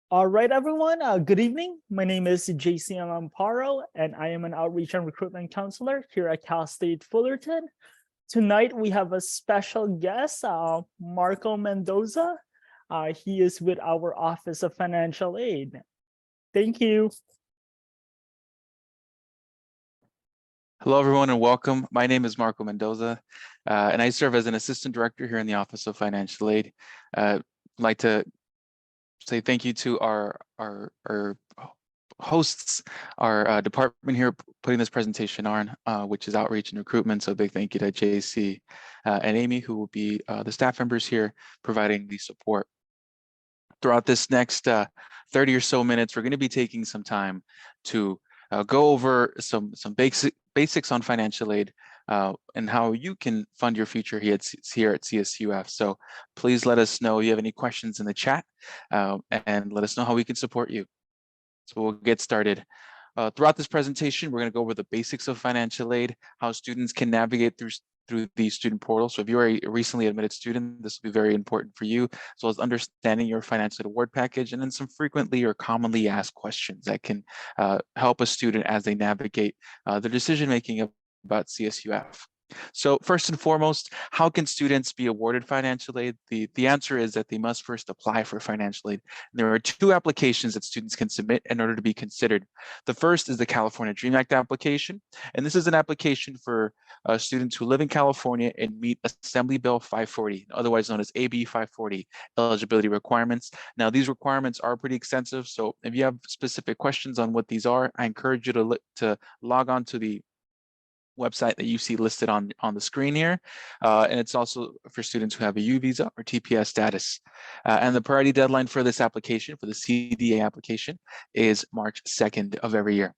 All right, everyone. Good evening. My name is JCM Amparo, and I am an outreach and recruitment counselor here at Cal State Fullerton. Tonight, we have a special guest, Marco Mendoza. He is with our Office of Financial Aid. Thank you. Hello, everyone, and welcome. My name is Marco Mendoza, and I serve as an assistant director here in the Office of Financial Aid. I'd like to say thank you to our hosts, our department here putting this presentation on, which is outreach and recruitment. So a big thank you to JC and Amy, who will be the staff members here providing the support. Throughout this next 30 or so minutes, we're going to be taking some time to go over some basics on financial aid and how you can fund your future here at CSUF. So please let us know if you have any questions in the chat and let us know how we can support you. So we'll get started. Throughout this presentation, we're going to go over the basics of financial aid, how students can navigate through the student portal. So if you're a recently admitted student, this will be very important for you, as well as understanding your financial aid award package, and then some frequently or commonly asked questions that can help a student as they navigate their decision-making about CSUF. So first and foremost, how can students be awarded financial aid? The answer is that they must first apply for financial aid. There are two applications that students can submit in order to be considered. The first is the California DREAM Act application, and this is an application for students who live in California and meet Assembly Bill 540, otherwise known as AB 540 eligibility requirements. Now, these requirements are pretty extensive, so if you have specific questions on what these are, I encourage you to log on to the website that you see listed on the screen here. And it's also for students who have a U visa or TPS status. And the priority deadline for this application, for the CDA application, is March 2nd of every year.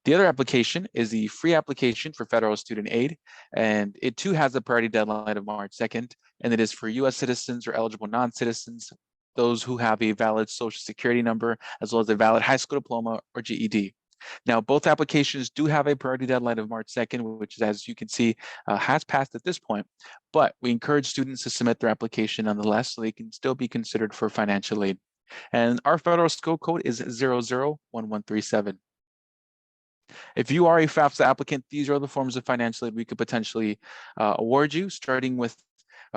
The other application is the free application for federal student aid, and it too has a priority deadline of March 2nd, and it is for US citizens or eligible non-citizens, those who have a valid social security number, as well as a valid high school diploma or GED. Now, both applications do have a priority deadline of March 2nd, which, as you can see, has passed at this point, but we encourage students to submit their application nonetheless so they can still be considered for financial aid. And our federal scope code is 001137. If you are a FAFSA applicant, these are the forms of financial aid we could potentially award you, starting with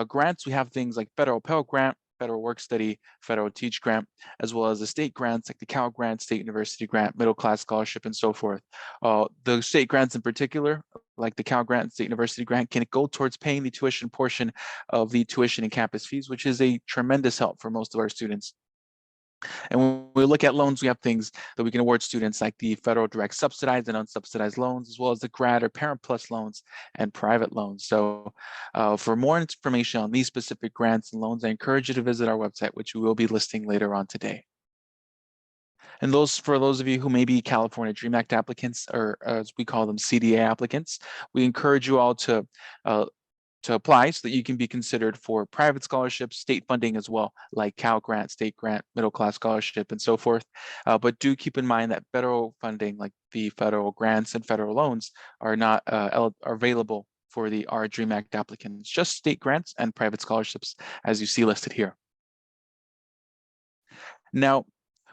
grants. We have things like federal Pell Grant, federal work study, federal teach grant, as well as the state grants like the Cal Grant, State University Grant, middle class scholarship, and so forth. The state grants in particular, like the Cal Grant, State University Grant, can go towards paying the tuition portion of the tuition and campus fees, which is a tremendous help for most of our students. And when we look at loans, we have things that we can award students like the federal direct subsidized and unsubsidized loans, as well as the grad or parent plus loans and private loans. So for more information on these specific grants and loans, I encourage you to visit our website, which we will be listing later on today. And for those of you who may be California DREAM Act applicants, or as we call them, CDA applicants, we encourage you all to apply so that you can be considered for private scholarships, state funding as well, like Cal Grant, State Grant, Middle Class Scholarship, and so forth. But do keep in mind that federal funding, like the federal grants and federal loans, are not are available for our DREAM Act applicants, just state grants and private scholarships, as you see listed here. Now,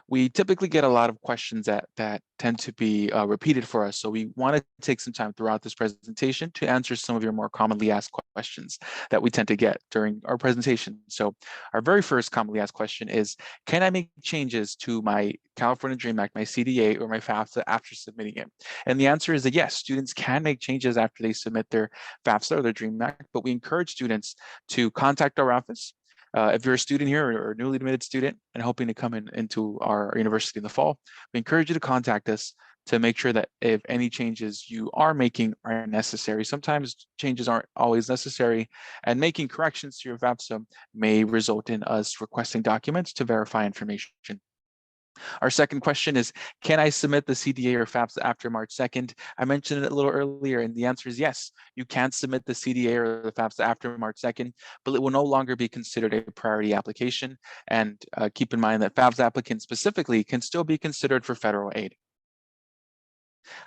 we typically get a lot of questions that tend to be repeated for us. So we want to take some time throughout this presentation to answer some of your more commonly asked questions that we tend to get during our presentation. So our very first commonly asked question is, can I make changes to my California DREAM Act, my CDA, or my FAFSA after submitting it? And the answer is that yes, students can make changes after they submit their FAFSA or their DREAM Act, but we encourage students to contact our office. If you're a student here or a newly admitted student and hoping to come into our university in the fall, we encourage you to contact us to make sure that if any changes you are making are necessary. Sometimes changes aren't always necessary, and making corrections to your FAFSA may result in us requesting documents to verify information. Our second question is, can I submit the CDA or FAFSA after March 2nd? I mentioned it a little earlier, and the answer is yes. You can submit the CDA or the FAFSA after March 2nd, but it will no longer be considered a priority application. And keep in mind that FAFSA applicants specifically can still be considered for federal aid.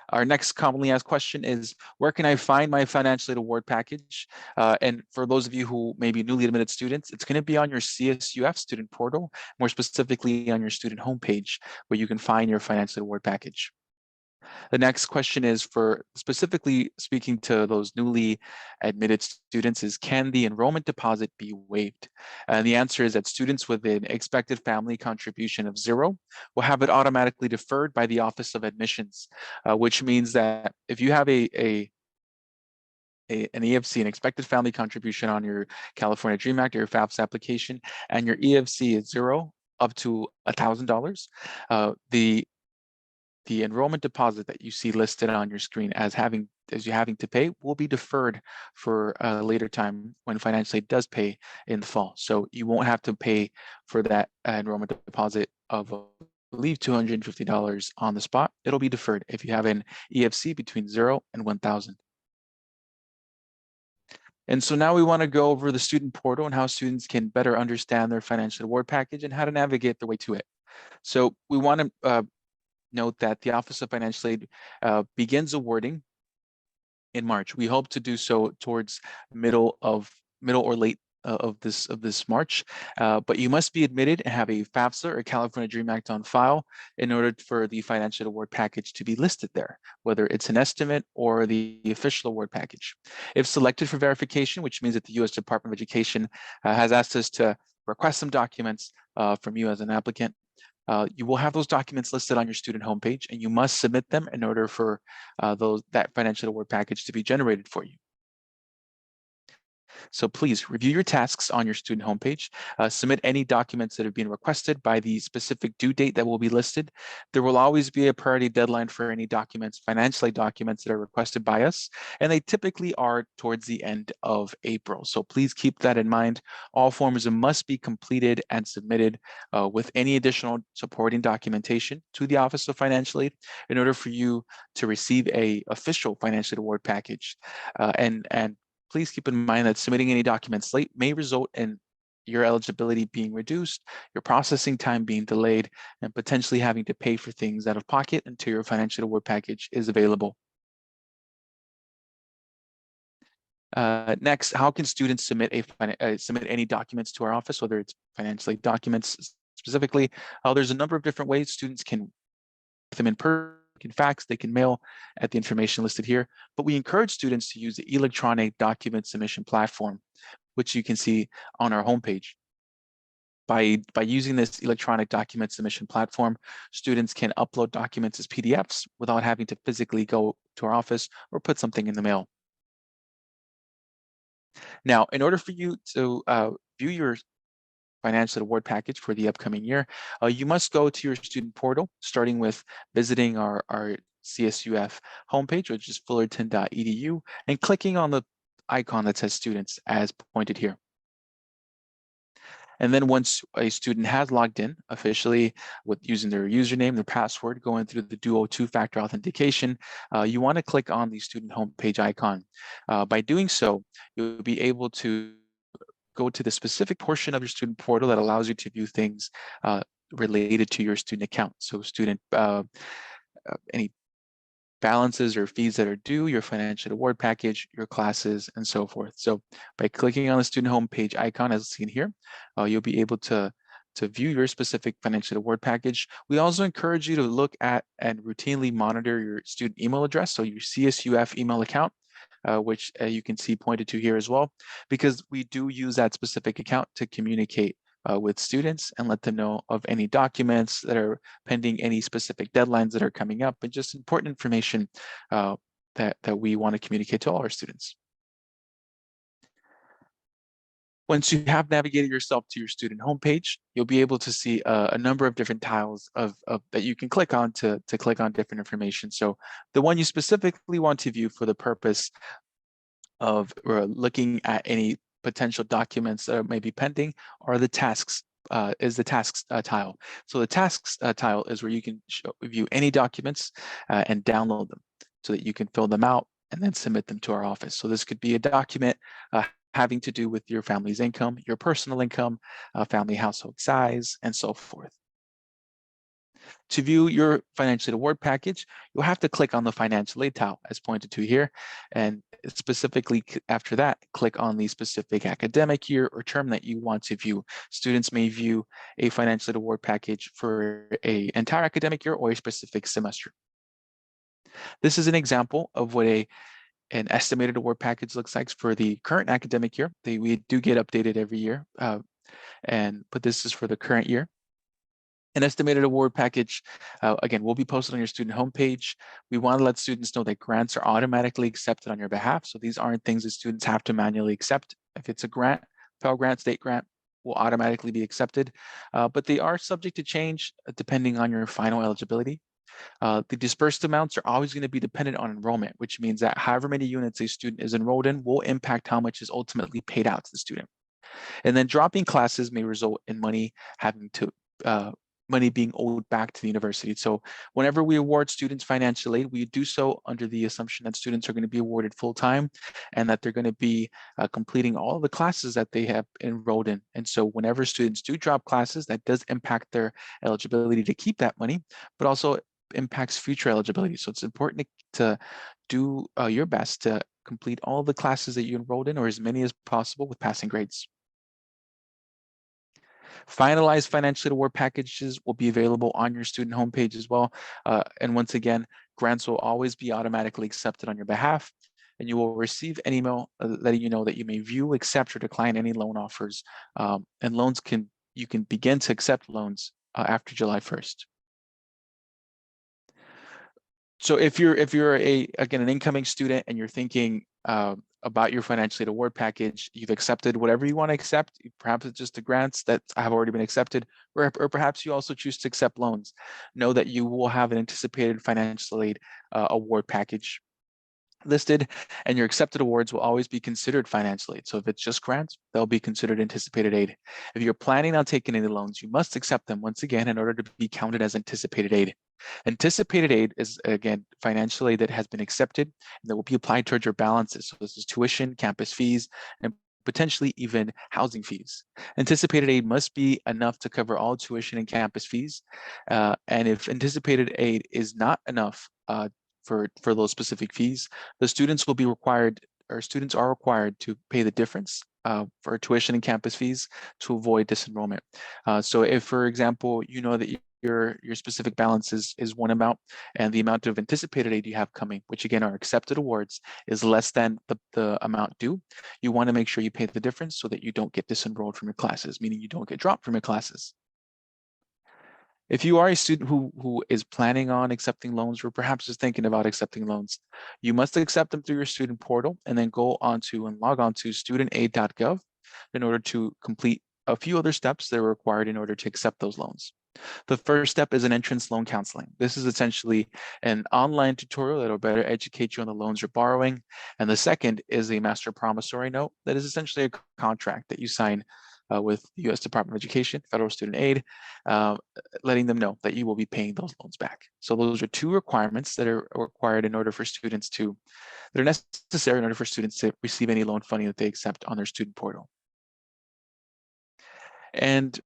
Our next commonly asked question is, where can I find my financial aid award package? And for those of you who may be newly admitted students, it's going to be on your CSUF student portal, more specifically on your student homepage, where you can find your financial aid award package. The next question is for specifically speaking to those newly admitted students is, can the enrollment deposit be waived? And the answer is that students with an expected family contribution of 0 will have it automatically deferred by the Office of Admissions, which means that if you have an EFC, an expected family contribution on your California Dream Act or your FAFSA application, and your EFC is 0 up to $1,000, the enrollment deposit that you see listed on your screen as you having to pay will be deferred for a later time when financial aid does pay in the fall. So you won't have to pay for that enrollment deposit of, I believe, $250 on the spot. It'll be deferred if you have an EFC between 0 and 1,000. And so now we want to go over the student portal and how students can better understand their financial award package and how to navigate their way to it. So we want to note that the Office of Financial Aid begins awarding in March. We hope to do so towards middle or late of this March, but you must be admitted and have a FAFSA or California Dream Act on file in order for the financial award package to be listed there, whether it's an estimate or the official award package. If selected for verification, which means that the U.S. Department of Education has asked us to request some documents from you as an applicant, you will have those documents listed on your student homepage, and you must submit them in order for that financial award package to be generated for you. So please review your tasks on your student homepage, submit any documents that are being requested by the specific due date that will be listed. There will always be a priority deadline for any documents, financial aid documents that are requested by us, and they typically are towards the end of April. So please keep that in mind. All forms must be completed and submitted with any additional supporting documentation to the Office of Financial Aid in order for you to receive a official financial aid award package. And please keep in mind that submitting any documents late may result in your eligibility being reduced, your processing time being delayed, and potentially having to pay for things out of pocket until your financial award package is available. Next, how can students submit any documents to our office, whether it's financial aid documents specifically? There's a number of different ways students can them in person. They can fax, they can mail at the information listed here, but we encourage students to use the electronic document submission platform, which you can see on our homepage. By using this electronic document submission platform, students can upload documents as PDFs without having to physically go to our office or put something in the mail. Now, in order for you to view your financial award package for the upcoming year, you must go to your student portal, starting with visiting our CSUF homepage, which is fullerton.edu, and clicking on the icon that says students as pointed here. And then once a student has logged in officially with using their username, their password, going through the Duo two-factor authentication, you want to click on the student homepage icon. By doing so, you'll be able to go to the specific portion of your student portal that allows you to view things related to your student account. So any balances or fees that are due, your financial award package, your classes, and so forth. So by clicking on the student homepage icon as seen here, you'll be able to view your specific financial award package. We also encourage you to look at and routinely monitor your student email address, so your CSUF email account, which you can see pointed to here as well, because we do use that specific account to communicate with students and let them know of any documents that are pending, any specific deadlines that are coming up, and just important information that we want to communicate to all our students. Once you have navigated yourself to your student homepage, you'll be able to see a number of different tiles that you can click on to click on different information. So the one you specifically want to view for the purpose of looking at any potential documents that may be pending are the tasks, is the tasks tile. So the tasks tile is where you can view any documents and download them so that you can fill them out and then submit them to our office. So this could be a document having to do with your family's income, your personal income, family household size, and so forth. To view your financial aid award package, you'll have to click on the financial aid tile as pointed to here. And specifically after that, click on the specific academic year or term that you want to view. Students may view a financial aid award package for an entire academic year or a specific semester. This is an example of what an estimated award package looks like for the current academic year. We do get updated every year, but this is for the current year. An estimated award package, again, will be posted on your student homepage. We want to let students know that grants are automatically accepted on your behalf. So these aren't things that students have to manually accept. If it's a grant, Pell Grant, state grant, will automatically be accepted, but they are subject to change depending on your final eligibility. The disbursed amounts are always going to be dependent on enrollment, which means that however many units a student is enrolled in will impact how much is ultimately paid out to the student. And then dropping classes may result in money being owed back to the university. So whenever we award students financial aid, we do so under the assumption that students are going to be awarded full-time and that they're going to be completing all of the classes that they have enrolled in. And so whenever students do drop classes, that does impact their eligibility to keep that money, but also impacts future eligibility. So it's important to do your best to complete all the classes that you enrolled in, or as many as possible, with passing grades. Finalized financial aid award packages will be available on your student homepage as well. And once again, grants will always be automatically accepted on your behalf, and you will receive an email letting you know that you may view, accept, or decline any loan offers. And you can begin to accept loans after July 1st. So if you're again an incoming student and you're thinking about your financial aid award package, you've accepted whatever you want to accept. Perhaps it's just the grants that have already been accepted, or perhaps you also choose to accept loans. Know that you will have an anticipated financial aid award package listed, and your accepted awards will always be considered financial aid. So if it's just grants, they'll be considered anticipated aid. If you're planning on taking any loans, you must accept them once again in order to be counted as anticipated aid. Anticipated aid is, again, financial aid that has been accepted and that will be applied towards your balances. So this is tuition, campus fees, and potentially even housing fees. Anticipated aid must be enough to cover all tuition and campus fees. And if anticipated aid is not enough for those specific fees, the students will be required, or students are required to pay the difference for tuition and campus fees to avoid disenrollment. So if, for example, you know that your specific balance is one amount, and the amount of anticipated aid you have coming, which again are accepted awards, is less than the amount due, you want to make sure you pay the difference so that you don't get disenrolled from your classes, meaning you don't get dropped from your classes. If you are a student who is planning on accepting loans, or perhaps is thinking about accepting loans, you must accept them through your student portal and then go onto and log on to studentaid.gov in order to complete a few other steps that are required in order to accept those loans. The first step is an entrance loan counseling. This is essentially an online tutorial that will better educate you on the loans you're borrowing. And the second is a master promissory note that is essentially a contract that you sign with the U.S. Department of Education, Federal Student Aid, letting them know that you will be paying those loans back. So those are two requirements that are required in order for students to, that are necessary in order for students to receive any loan funding that they accept on their student portal. And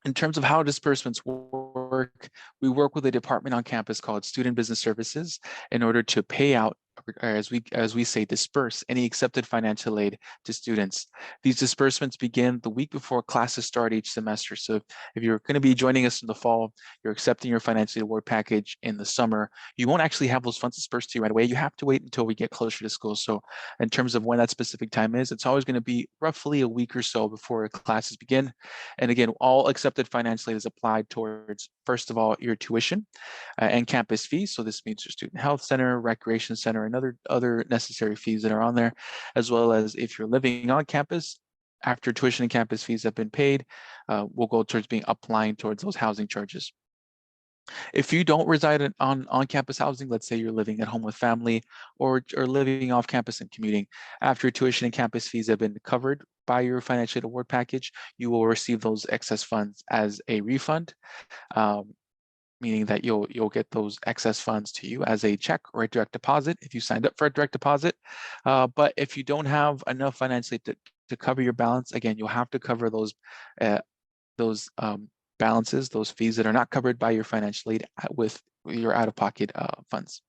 in terms of how disbursements work, we work with a department on campus called Student Business Services in order to pay out, or as we say, disperse any accepted financial aid to students. These disbursements begin the week before classes start each semester. So if you're going to be joining us in the fall, you're accepting your financial aid award package in the summer, you won't actually have those funds dispersed to you right away. You have to wait until we get closer to school. So in terms of when that specific time is, it's always going to be roughly a week or so before classes begin. And again, all accepted financial aid is applied towards, first of all, your tuition and campus fees. So this means your student health center, recreation center, and other necessary fees that are on there, as well as if you're living on campus, after tuition and campus fees have been paid, we'll go towards being applying towards those housing charges. If you don't reside in, on campus housing, let's say you're living at home with family or living off campus and commuting, after tuition and campus fees have been covered by your financial aid award package, you will receive those excess funds as a refund, meaning that you'll get those excess funds to you as a check or a direct deposit if you signed up for a direct deposit. But if you don't have enough financially to cover your balance, again, you'll have to cover those balances, those fees that are not covered by your financial aid with your out-of-pocket funds.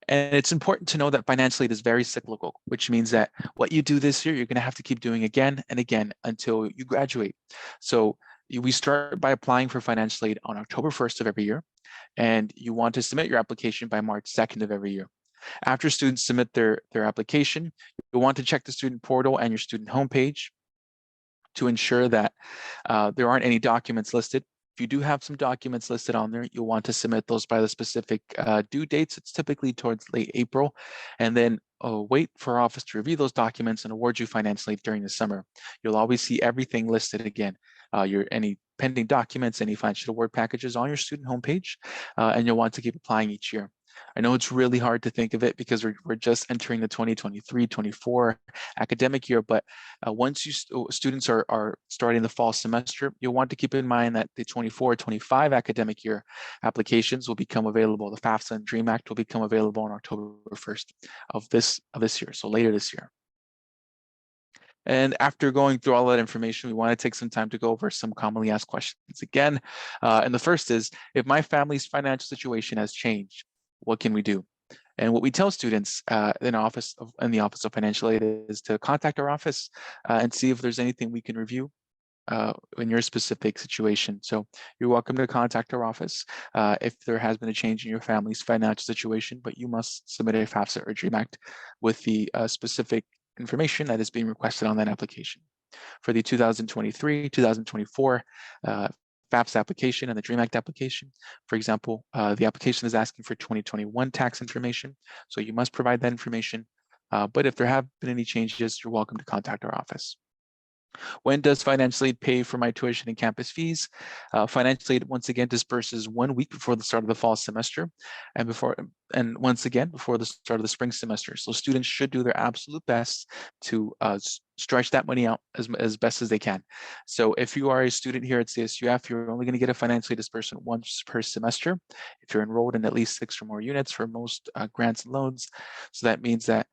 And it's important to know that financial aid is very cyclical, which means that what you do this year, you're going to have to keep doing again and again until you graduate. So we start by applying for financial aid on October 1st of every year, and you want to submit your application by March 2nd of every year. After students submit their application, you'll want to check the student portal and your student homepage to ensure that there aren't any documents listed. If you do have some documents listed on there, you'll want to submit those by the specific due dates. It's typically towards late April, and then wait for our office to review those documents and award you financial aid during the summer. You'll always see everything listed again, any pending documents, any financial award packages on your student homepage, and you'll want to keep applying each year. I know it's really hard to think of it because we're just entering the 2023-24 academic year, but once students are starting the fall semester, you'll want to keep in mind that the 24-25 academic year applications will become available. The FAFSA and DREAM Act will become available on October 1st of this year, so later this year. And after going through all that information, we want to take some time to go over some commonly asked questions again. And the first is, if my family's financial situation has changed, what can we do? And what we tell students in the Office of Financial Aid is to contact our office and see if there's anything we can review in your specific situation. So you're welcome to contact our office if there has been a change in your family's financial situation, but you must submit a FAFSA or DREAM Act with the specific information that is being requested on that application. For the 2023-2024 FAFSA application and the DREAM Act application, for example, the application is asking for 2021 tax information, so you must provide that information. But if there have been any changes, you're welcome to contact our office. When does financial aid pay for my tuition and campus fees? Financial aid once again disperses 1 week before the start of the fall semester, and once again before the start of the spring semester. So students should do their absolute best to stretch that money out as best as they can. So if you are a student here at CSUF, you're only going to get a financial aid disbursement once per semester if you're enrolled in at least 6 or more units for most grants and loans. So that means that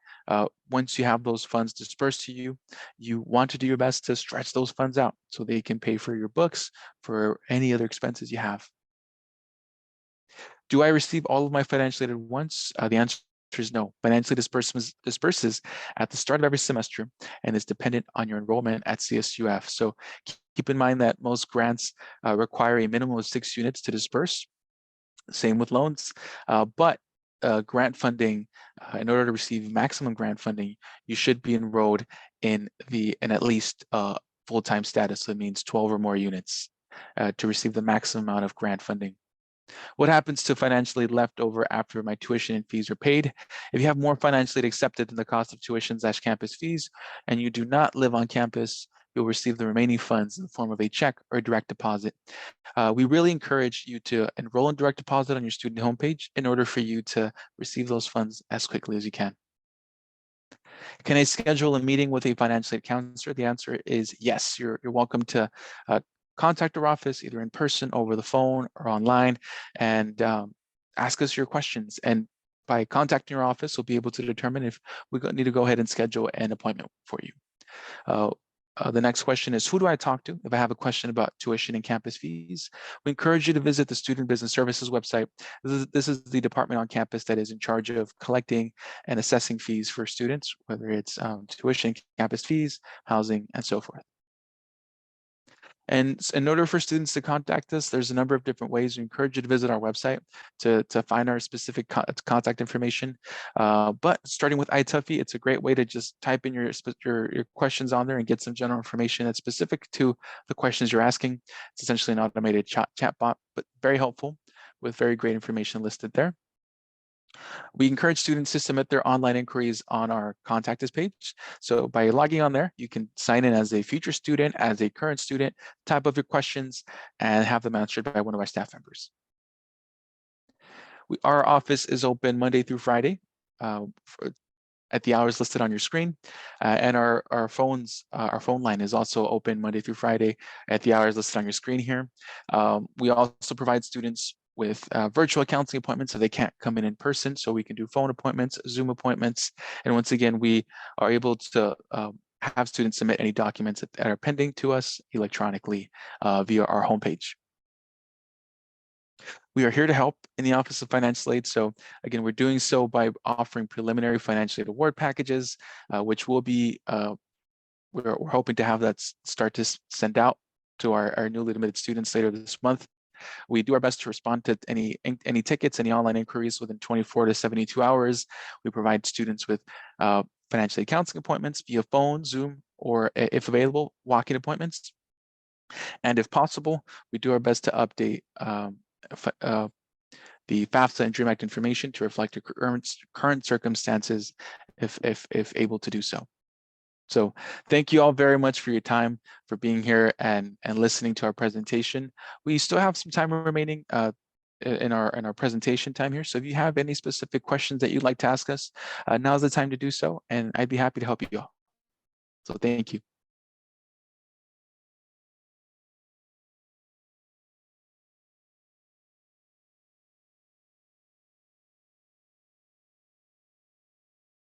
once you have those funds dispersed to you, you want to do your best to stretch those funds out so they can pay for your books, for any other expenses you have. Do I receive all of my financial aid at once? The answer is no. Financial aid disperses at the start of every semester and is dependent on your enrollment at CSUF. So keep in mind that most grants require a minimum of 6 units to disperse. Same with loans, but grant funding, in order to receive maximum grant funding, you should be enrolled in at least full-time status. So it means 12 or more units to receive the maximum amount of grant funding. What happens to financial aid left over after my tuition and fees are paid? If you have more financial aid accepted than the cost of tuition/campus fees, and you do not live on campus, you'll receive the remaining funds in the form of a check or a direct deposit. We really encourage you to enroll in direct deposit on your student homepage in order for you to receive those funds as quickly as you can. Can I schedule a meeting with a financial aid counselor? The answer is yes. You're welcome to contact our office either in person, over the phone, or online, and ask us your questions. And by contacting your office, we'll be able to determine if we need to go ahead and schedule an appointment for you. The next question is, who do I talk to if I have a question about tuition and campus fees? We encourage you to visit the Student Business Services website. This is the department on campus that is in charge of collecting and assessing fees for students, whether it's tuition, campus fees, housing, and so forth. And in order for students to contact us, there's a number of different ways. We encourage you to visit our website to find our specific contact information. But starting with iTuffy, it's a great way to just type in your questions on there and get some general information that's specific to the questions you're asking. It's essentially an automated chat bot, but very helpful with very great information listed there. We encourage students to submit their online inquiries on our Contact Us page. So by logging on there, you can sign in as a future student, as a current student, type of your questions, and have them answered by one of our staff members. Our office is open Monday through Friday at the hours listed on your screen. And our phone line is also open Monday through Friday at the hours listed on your screen here. We also provide students with virtual counseling appointments so they can't come in person. So we can do phone appointments, Zoom appointments. And once again, we are able to have students submit any documents that are pending to us electronically via our homepage. We are here to help in the Office of Financial Aid. So again, we're doing so by offering preliminary financial aid award packages, which will be, we're hoping to have that start to send out to our newly admitted students later this month. We do our best to respond to any tickets, any online inquiries within 24 to 72 hours. We provide students with financial aid counseling appointments via phone, Zoom, or if available, walk-in appointments. And if possible, we do our best to update the FAFSA and DREAM Act information to reflect your current circumstances if able to do so. So thank you all very much for your time, for being here and listening to our presentation. We still have some time remaining in our presentation time here. So if you have any specific questions that you'd like to ask us, now's the time to do so, and I'd be happy to help you all. So thank you.